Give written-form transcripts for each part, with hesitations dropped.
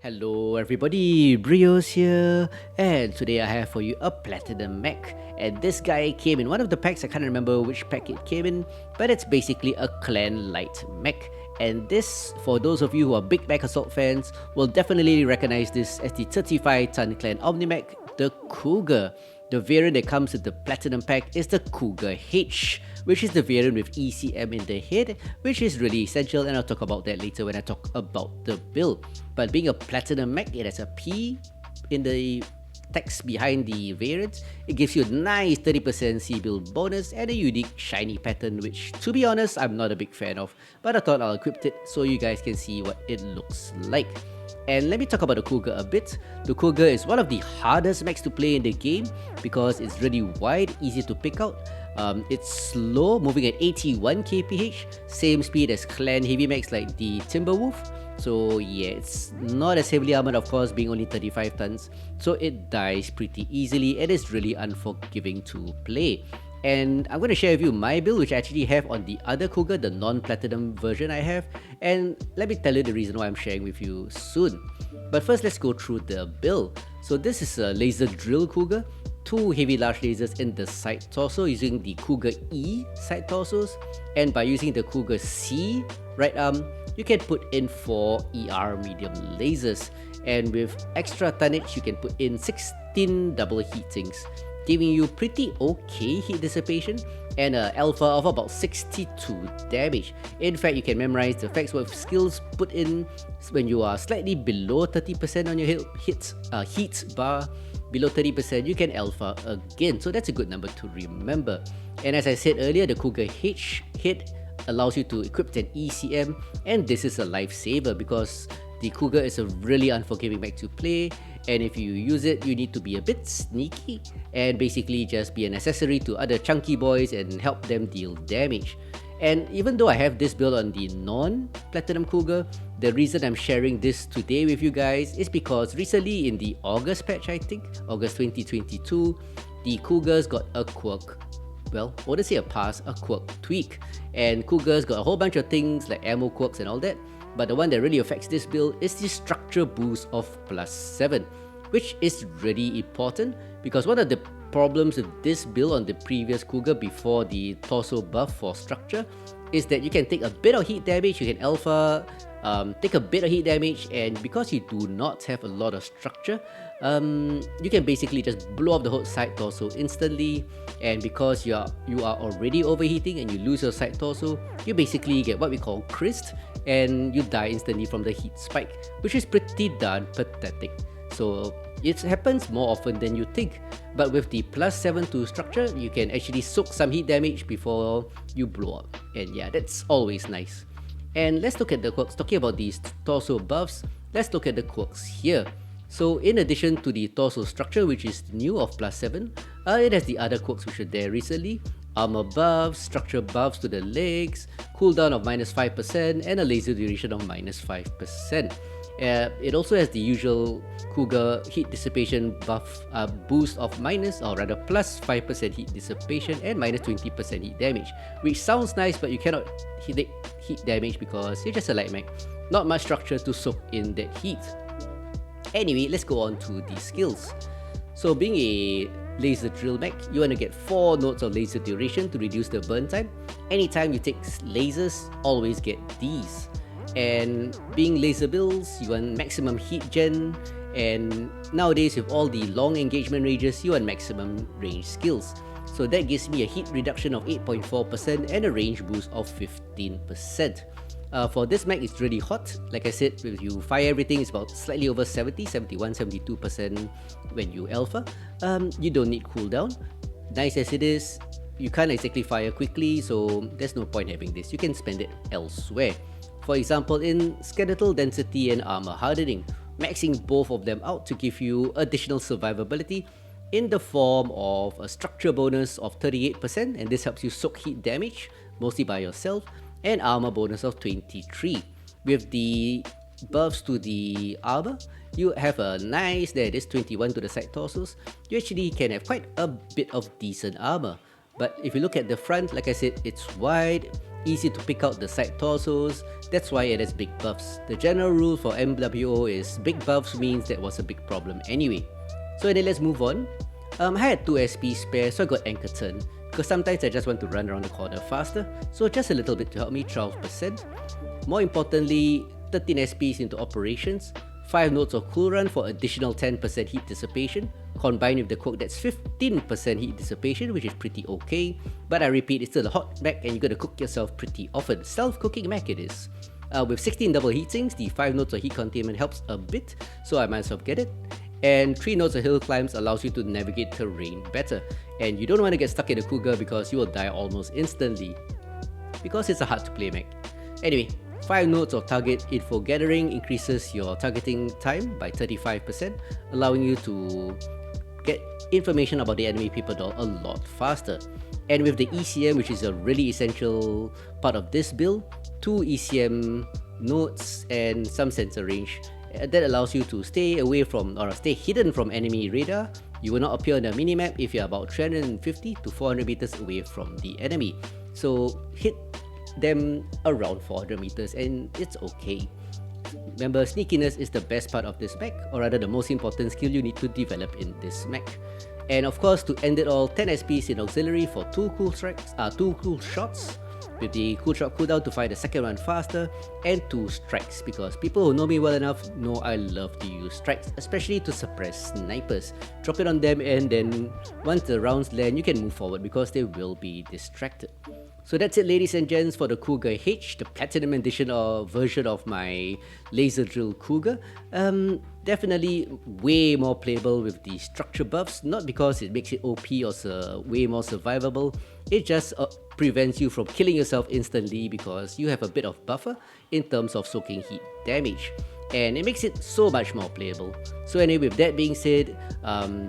Hello everybody, Brios here, and today I have for you a Platinum Mech. And this guy came in one of the packs, I can't remember which pack it came in, but it's basically a Clan Light Mech. And this, for those of you who are big Mech Assault fans, will definitely recognize this as the 35-ton Clan Omni-Mech, the Cougar. The variant that comes with the Platinum pack is the Cougar H, which is the variant with ECM in the head, which is really essential, and I'll talk about that later when I talk about the build. But being a Platinum mech, it has a P in the text behind the variant. It gives you a nice 30% C-build bonus and a unique shiny pattern, which, to be honest, I'm not a big fan of, but I thought I'll equip it so you guys can see what it looks like. And let me talk about the Cougar a bit. The Cougar is one of the hardest mechs to play in the game because it's really wide, easy to pick out. It's slow, moving at 81 kph, same speed as clan heavy mechs like the Timberwolf. So yeah, it's not as heavily armored, of course, being only 35 tons, so it dies pretty easily and is really unforgiving to play. And I'm going to share with you my build, which I actually have on the other Cougar, the non-platinum version I have, and let me tell you the reason why I'm sharing with you soon. But first, let's go through the build. So this is a Laserdrill Cougar, 2 heavy large lasers in the side torso using the Cougar E side torsos, and by using the Cougar C right arm, you can put in 4 ER medium lasers, and with extra tonnage you can put in 16 double heatings, giving you pretty okay heat dissipation and an alpha of about 62 damage. In fact, you can memorize the effects with skills put in when you are slightly below 30% on your heat bar. Below 30%, you can alpha again, so that's a good number to remember. And as I said earlier, the Cougar H head allows you to equip an ECM, and this is a lifesaver because the Cougar is a really unforgiving mech to play, and if you use it, you need to be a bit sneaky and basically just be an accessory to other chunky boys and help them deal damage. And even though I have this build on the non-Platinum Cougar, the reason I'm sharing this today with you guys is because recently in the August patch, I think, August 2022, the Cougars got a quirk. Well, I wouldn't say a pass, a quirk tweak. And Cougars got a whole bunch of things like ammo quirks and all that, but the one that really affects this build is the structure boost of +7, which is really important because one of the problems with this build on the previous Cougar before the torso buff for structure is that you can take a bit of heat damage, you can alpha, take a bit of heat damage, and because you do not have a lot of structure, you can basically just blow up the whole side torso instantly. And because you are already overheating and you lose your side torso, you basically get what we call crisp, and you die instantly from the heat spike, which is pretty darn pathetic. So it happens more often than you think, but with the +7 to structure, you can actually soak some heat damage before you blow up, and yeah, that's always nice. And let's look at the quirks. Talking about these torso buffs, let's look at the quirks here. So in addition to the torso structure, which is new of +7, it has the other quirks which are there recently. Armor buffs, structure buffs to the legs, cooldown of -5%, and a laser duration of -5%. It also has the usual Cougar heat dissipation buff boost of +5% heat dissipation and -20% heat damage, which sounds nice, but you cannot hit heat damage because you're just a light mech. Not much structure to soak in that heat. Anyway, let's go on to the skills. So being a laser drill mech, you want to get 4 nodes of laser duration to reduce the burn time. Anytime you take lasers, always get these. And being laser builds, you want maximum heat gen, and nowadays with all the long engagement ranges, you want maximum range skills. So that gives me a heat reduction of 8.4% and a range boost of 15%. For this mech, it's really hot. Like I said, if you fire everything, it's about slightly over 70, 71, 72% when you alpha. You don't need cooldown. Nice as it is, you can't exactly fire quickly, so there's no point having this. You can spend it elsewhere. For example, in skeletal density and armor hardening, maxing both of them out to give you additional survivability in the form of a structure bonus of 38%, and this helps you soak heat damage, mostly by yourself, and armor bonus of 23. With the buffs to the armor, you have a nice, there it is, 21 to the side torsos. You actually can have quite a bit of decent armor. But if you look at the front, like I said, it's wide, easy to pick out the side torsos, that's why it has big buffs. The general rule for MWO is big buffs means that was a big problem anyway. So then let's move on. I had 2 SP spare, so I got Anchor Turn, because sometimes I just want to run around the corner faster, so just a little bit to help me, 12%. More importantly, 13 SPs into operations, 5 nodes of cool run for additional 10% heat dissipation, combined with the quirk that's 15% heat dissipation, which is pretty okay, but I repeat, it's still a hot mech and you're gonna cook yourself pretty often. Self-cooking mech it is. With 16 double heat sinks, the 5 nodes of heat containment helps a bit, so I might as well get it. And 3 nodes of hill climbs allows you to navigate terrain better, and you don't want to get stuck in a Cougar because you will die almost instantly, because it's a hard to play mech. Anyway, 5 nodes of target info gathering increases your targeting time by 35%, allowing you to get information about the enemy paper doll a lot faster. And with the ECM, which is a really essential part of this build, 2 ECM nodes and some sensor range, that allows you to stay away from or stay hidden from enemy radar. You will not appear on the minimap if you're about 350 to 400 meters away from the enemy. So hit them around 400 meters and it's okay. Remember, sneakiness is the best part of this mech, or rather the most important skill you need to develop in this mech. And of course, to end it all, 10 SPs in auxiliary for 2 cool shots, with the cool shot cooldown to fire the second one faster, and 2 strikes, because people who know me well enough know I love to use strikes, especially to suppress snipers. Drop it on them and then once the rounds land, you can move forward because they will be distracted. So that's it, ladies and gents, for the Cougar H, the Platinum Edition or version of my Laserdrill Cougar. Definitely way more playable with the structure buffs, not because it makes it OP or way more survivable, it just prevents you from killing yourself instantly because you have a bit of buffer in terms of soaking heat damage. And it makes it so much more playable. So anyway, with that being said,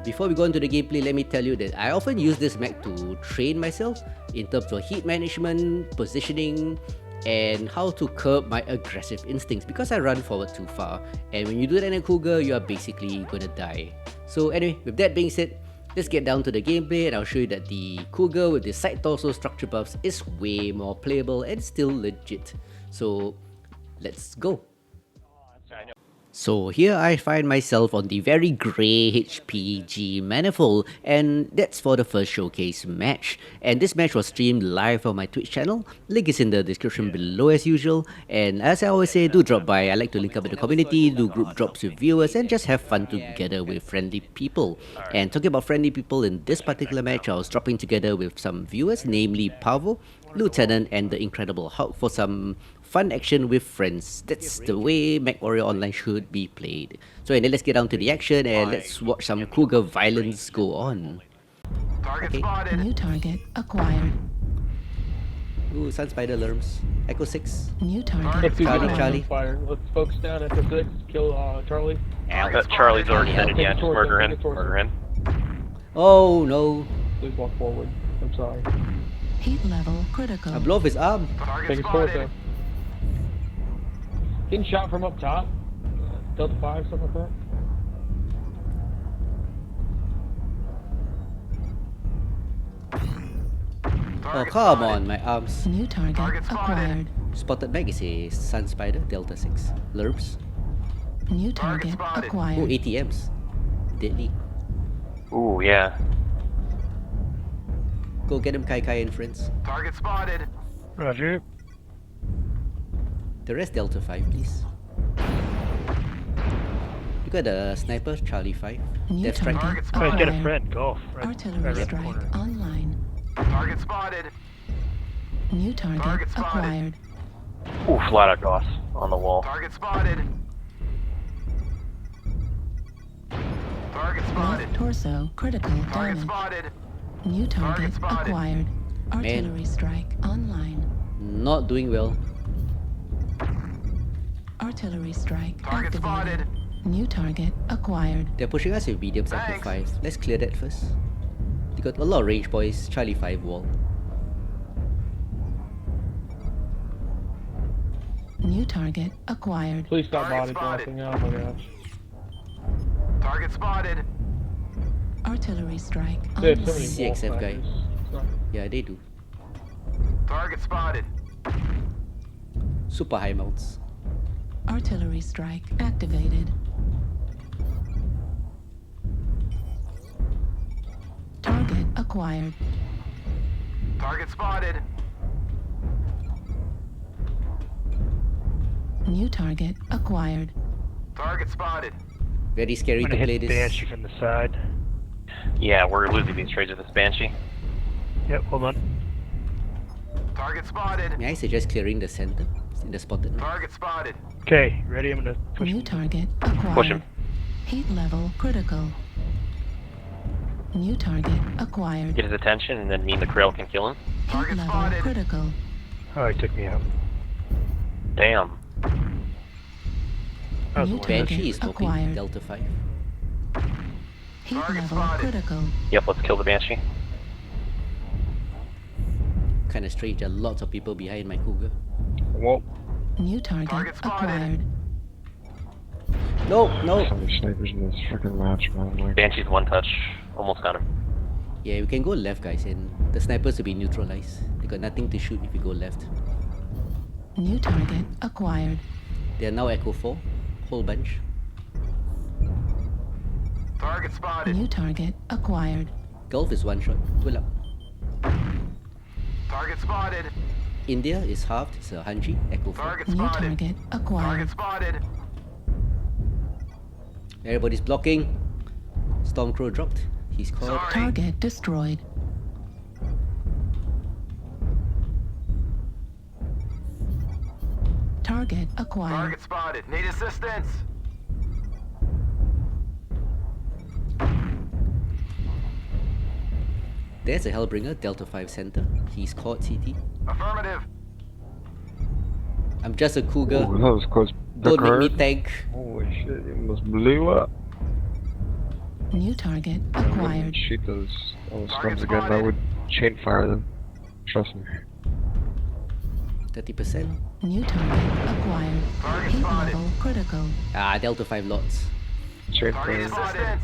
before we go into the gameplay, let me tell you that I often use this mech to train myself in terms of heat management, positioning, and how to curb my aggressive instincts because I run forward too far. And when you do that in a Cougar, you are basically gonna die. So anyway, with that being said, let's get down to the gameplay and I'll show you that the Cougar with the side torso structure buffs is way more playable and still legit. So let's go. So here I find myself on the very grey HPG manifold, and that's for the first showcase match. And this match was streamed live on my Twitch channel, link is in the description below as usual. And as I always say, do drop by. I like to link up with the community, do group drops with viewers, and just have fun together with friendly people. And talking about friendly people, in this particular match I was dropping together with some viewers, namely Pavo, Lieutenant, and the Incredible Hulk for some fun action with friends. That's the way MechWarrior Online should be played. So anyway, let's get down to the action and let's watch some Cougar violence go on. Okay. New target acquired. Ooh, Sun Spider Lerms. Echo 6. New target Charlie. Fire. Let's focus down at the 6. Kill Charlie. Charlie's already dead again. Just murder him. Murder him. Oh no. Please walk forward. I'm sorry. Heat level critical. I blow off his arm. Take his torso. Getting shot from up top. Delta 5, something like that. Oh, come on, my arms. New target acquired. Spotted Meg is a Sun Spider, Delta 6. Lerps. New target Oh, acquired. ATMs. Deadly. Ooh, yeah. Go get him, Kai and friends. Target spotted. Roger. The rest Delta 5, please. You got a sniper, Charlie 5. New Death strike. target Alright, get a acquired. friend. Go. Artillery strike online. Target spotted. New target Target spotted. acquired. Ooh, flat out DOS on the wall. Target spotted. Target spotted. Left torso critical Target damage. spotted. New target spotted. acquired. Artillery strike online. Not doing well. Artillery strike Target activated. spotted. New target acquired. They're pushing us with mediums up to Thanks. 5. Let's clear that first. They got a lot of range, boys. Charlie 5 wall. New target acquired. Please stop Target body spotted. blasting. Oh my gosh. Target spotted. Artillery strike They have online. so many wall CXF guy. snipers. It's not- Yeah, they do. Target spotted. Super high mounts. Artillery strike activated. Target acquired. Target spotted. New target acquired. Target spotted. Very scary I'm to gonna play hit this. Banshee from the side. Yeah, we're losing these trades with this Banshee. Yep, hold on. Target spotted. May I suggest clearing the center in the spotted map? Target spotted. Okay, ready? I'm gonna push New him. target acquired. Push him. Heat level critical. New target acquired. Get his attention, and then me and the Krail can kill him. Heat Target level spotted. critical. Oh, he took me out. Damn. That was New a win. target Banshee is smoking acquired. Delta 5. Heat Target level spotted. critical. Yep, let's kill the Banshee. Kinda strange, there are lots of people behind my Cougar. Whoa. New target Target spotted. acquired. No, no! So many snipers in this freaking match, man. Like, Banshee's one touch. Almost got him. Yeah, we can go left, guys, and the snipers will be neutralized. They got nothing to shoot if we go left. New target acquired. They are now Echo 4, whole bunch. Target spotted. New target acquired. Gulf is one shot. Good luck. Target spotted. India is halved, it's a Hanji, Echo 4. Target New spotted. target Target acquired. spotted. Everybody's blocking. Stormcrow dropped. He's caught. Sorry. Target destroyed. Target acquired. Target spotted. Need assistance. There's a Hellbringer, Delta 5 center. He's caught CT. Affirmative. I'm just a Cougar. ooh, that was close. Don't make me Card. tank. Holy shit, it almost blew up. New target I wouldn't acquired. shoot those Target scrums again. I spotted. would chain fire them. Trust me. 30%. New target acquired. Target Heat spotted. level critical. Ah, Delta 5 lots. Chain Target fire. assistance.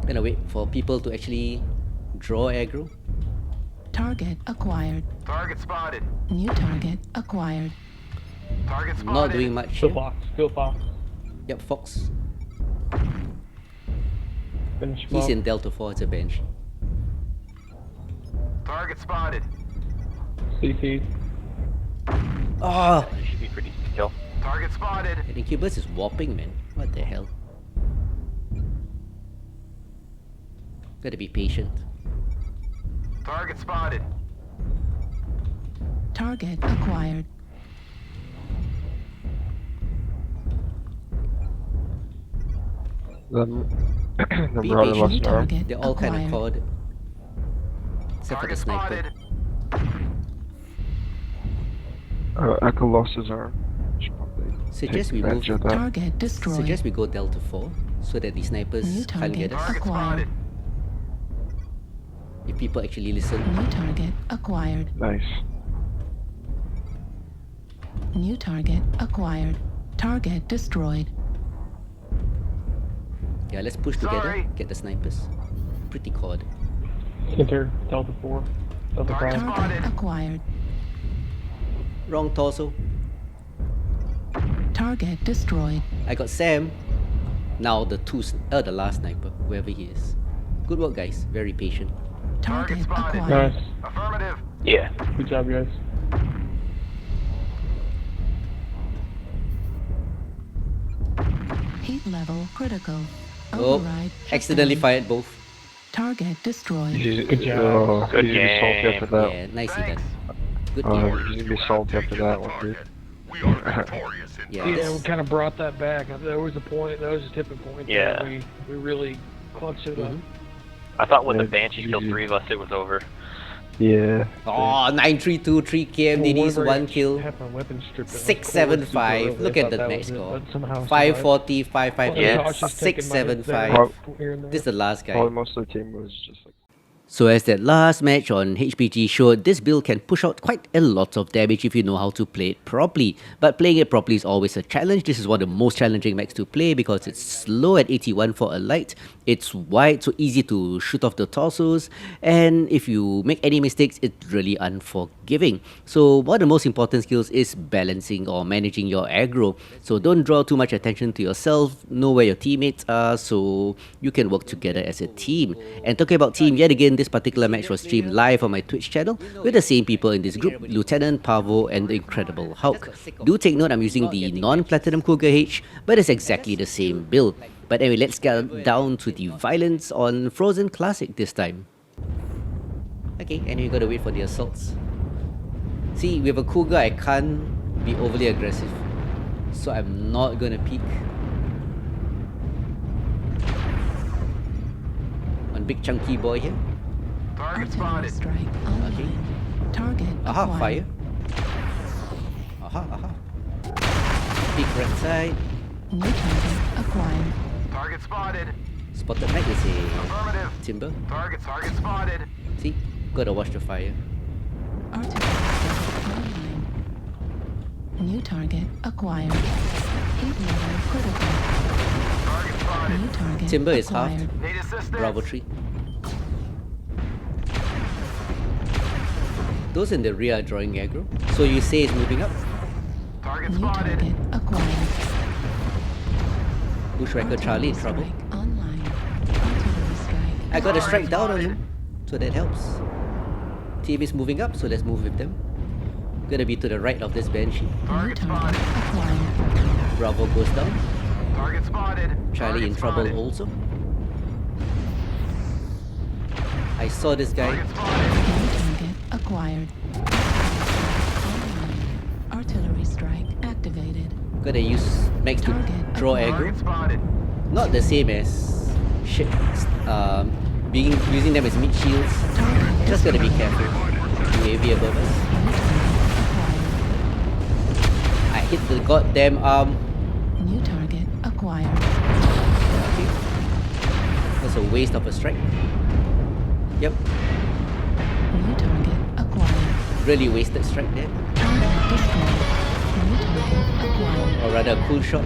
Gonna wait for people to actually draw aggro. Target acquired. Target spotted. New target acquired. Target spotted. Not doing much Kill here. Fox. Kill Fox. Yep, Fox. Finish him He's off. in Delta 4, it's a bench. Target spotted. CT. Oh! He should be pretty easy to kill. Target spotted. And Incubus is warping, man. What the hell? Gotta be patient. Target spotted. Target acquired. Then, the Be Marauder patient. lost New an arm. target They're all kind of acquired. caught. Except for the Target sniper. spotted. Echo lost his arm. Should probably Suggest take we move. advantage of that. Target destroyed. Suggest we go Delta 4 so that the snipers New can't get target. us. Target Acquired. spotted. If people actually listen. New target acquired. Nice. New target acquired. Target destroyed. Yeah, let's push together. Sorry. Get the snipers. Pretty caught. Center. Delta 4. Delta Target 5. spotted. Target acquired. Wrong torso. Target destroyed. I got Sam. Now the last sniper, whoever he is. Good work, guys. Very patient. Target Target spotted. acquired. Nice. Affirmative. Yeah. Good job, guys. Heat level critical. Oh, Override. accidentally shutdown. fired both. Target destroyed. Good job. Oh, Good he's gonna be salty game. after that. Yeah, nicely Thanks. done. Good Oh, game. he's gonna be salty after that one, dude. Yeah, Yeah, this- we kind of brought that back. There was a point. There was a tipping point. Yeah. That we really clutched it up. Mhm. I thought when the Yeah, Banshee killed GG. 3 of us, it was over. Yeah. Oh, 932, 3 KMDDs, Well, 1 kill. Had my weapon stripped. 675. Look at that match score. 540, 558, Yeah. 675. Prob- This is the last guy. Probably most of the team was just like So as that last match on HPG showed, this build can push out quite a lot of damage if you know how to play it properly. But playing it properly is always a challenge. This is one of the most challenging mechs to play because it's slow at 81 for a light, it's wide so easy to shoot off the torsos, and if you make any mistakes, it's really unforgiving. So one of the most important skills is balancing or managing your aggro. So don't draw too much attention to yourself, know where your teammates are so you can work together as a team. And talking about team, yet again, this particular match was streamed live on my Twitch channel with the same people in this group, Lieutenant, Pavo and the Incredible Hulk. Do take note I'm using the non-Platinum Cougar H, but it's exactly the same build. But anyway, let's get down to the violence on Frozen Classic this time. Okay, and you gotta wait for the assaults. See, with a Cougar, I can't be overly aggressive, so I'm not gonna peek. One big chunky boy here. Target Artillery spotted. strike online. Okay. Target Aha, acquired. fire. Aha, aha. Peek right side. New target acquired. Target spotted. Spotted mech is a Affirmative. timber. Target spotted. See, gotta watch the fire. Artillery strike online. New target acquired. Heat level critical. Target spotted. New target Timber is acquired. halved. Need assistance. Bravo 3. Those in the rear are drawing aggro. So you say it's moving up. Target New spotted. target acquired. Bushwhacker Charlie in trouble. Strike online. Artillery strike. I got a strike down on him, so that helps. Team is moving up, so let's move with them. Gonna be to the right of this Banshee. New Target target spotted. acquired. Bravo goes down. Target spotted. Charlie in Target trouble spotted. also. I saw this guy. Target spotted. New target acquired. Online. Artillery strike activated. Gonna use Max to Target draw acquired. aggro. Target spotted. Not the same as shit. Using them as mid shields. Target Just gotta be destroyed. careful. UAV above us. New target I hit the goddamn arm. acquired. New target acquired. Okay. That's a waste of a strike. Yep. New target acquired. Really wasted strike there. Target destroyed. New target acquired. Or rather a cool shot.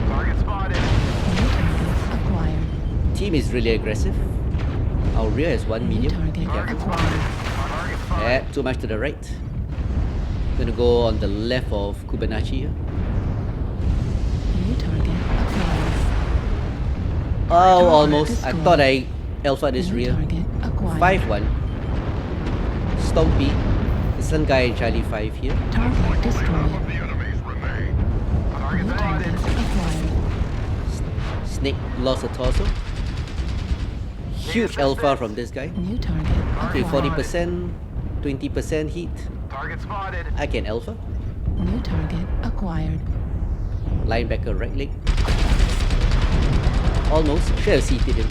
Target spotted. New target acquired. Team is really aggressive. Our rear is one New medium. target Careful. acquired. Target spotted. Yeah, too much to the right. Gonna go on the left of Kubanachi here. New target acquired. Oh, Target almost. I destroyed. thought I alpha this New rear. target acquired. 5-1. Stompy. The sun guy in Charlie 5 here. Target destroyed. Target New target spotted. acquired. Snake lost a torso. Huge alpha from this guy. New target Okay, acquired. 40%, 20% heat. Target spotted. I can alpha. New target acquired. Linebacker right leg. Almost. Should have seated him.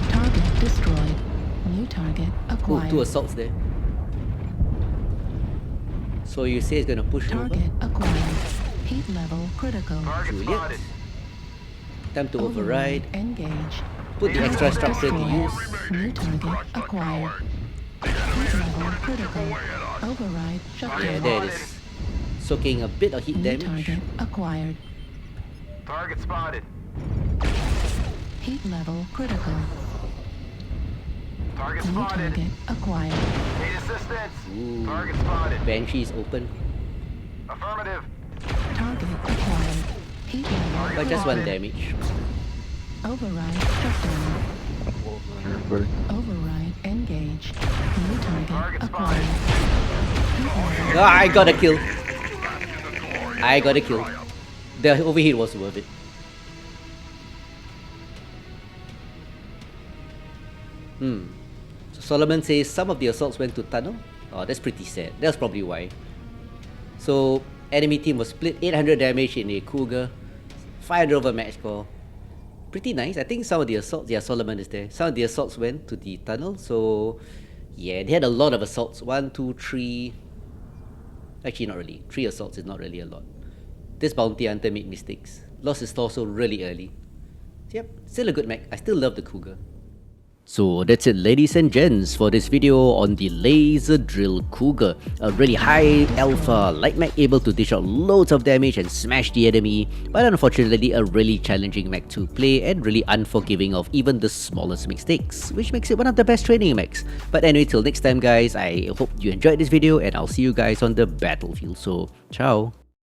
Target destroyed. New target Ooh, acquired. 2 assaults there. So you say it's gonna push Target over. acquired. Heat level critical. Target Juliet. spotted. Time to override. Engage. Put the extra structure to Destroyed. use. New target acquired. Heat level critical. Override shut Yeah, down. there it is. Soaking a bit of heat New damage. target acquired. Target spotted. Heat level critical. Target New spotted. target acquired. Need assistance. Ooh. Target spotted. Banshee is open. Affirmative. Target acquired. Heat level But just one Spotted. damage. override shut down. Everybody. Override engage. New target Target acquired. Heat level Ah, I got a kill. I got a kill. The overheat was worth it. So Solomon says some of the assaults went to tunnel. Oh, that's pretty sad. That's probably why. So enemy team was split. 800 damage in a Cougar. 500 over match score. Pretty nice. I think some of the assaults, yeah, Solomon is there. Some of the assaults went to the tunnel. So yeah, they had a lot of assaults. 1, 2, 3. Actually, not really. 3 assaults is not really a lot. This bounty hunter made mistakes. Lost his torso really early. Yep, still a good mech. I still love the Cougar. So that's it, ladies and gents, for this video on the Laserdrill Cougar, a really high alpha light mech able to dish out loads of damage and smash the enemy, but unfortunately a really challenging mech to play and really unforgiving of even the smallest mistakes, which makes it one of the best training mechs. But anyway, till next time guys, I hope you enjoyed this video and I'll see you guys on the battlefield, so ciao!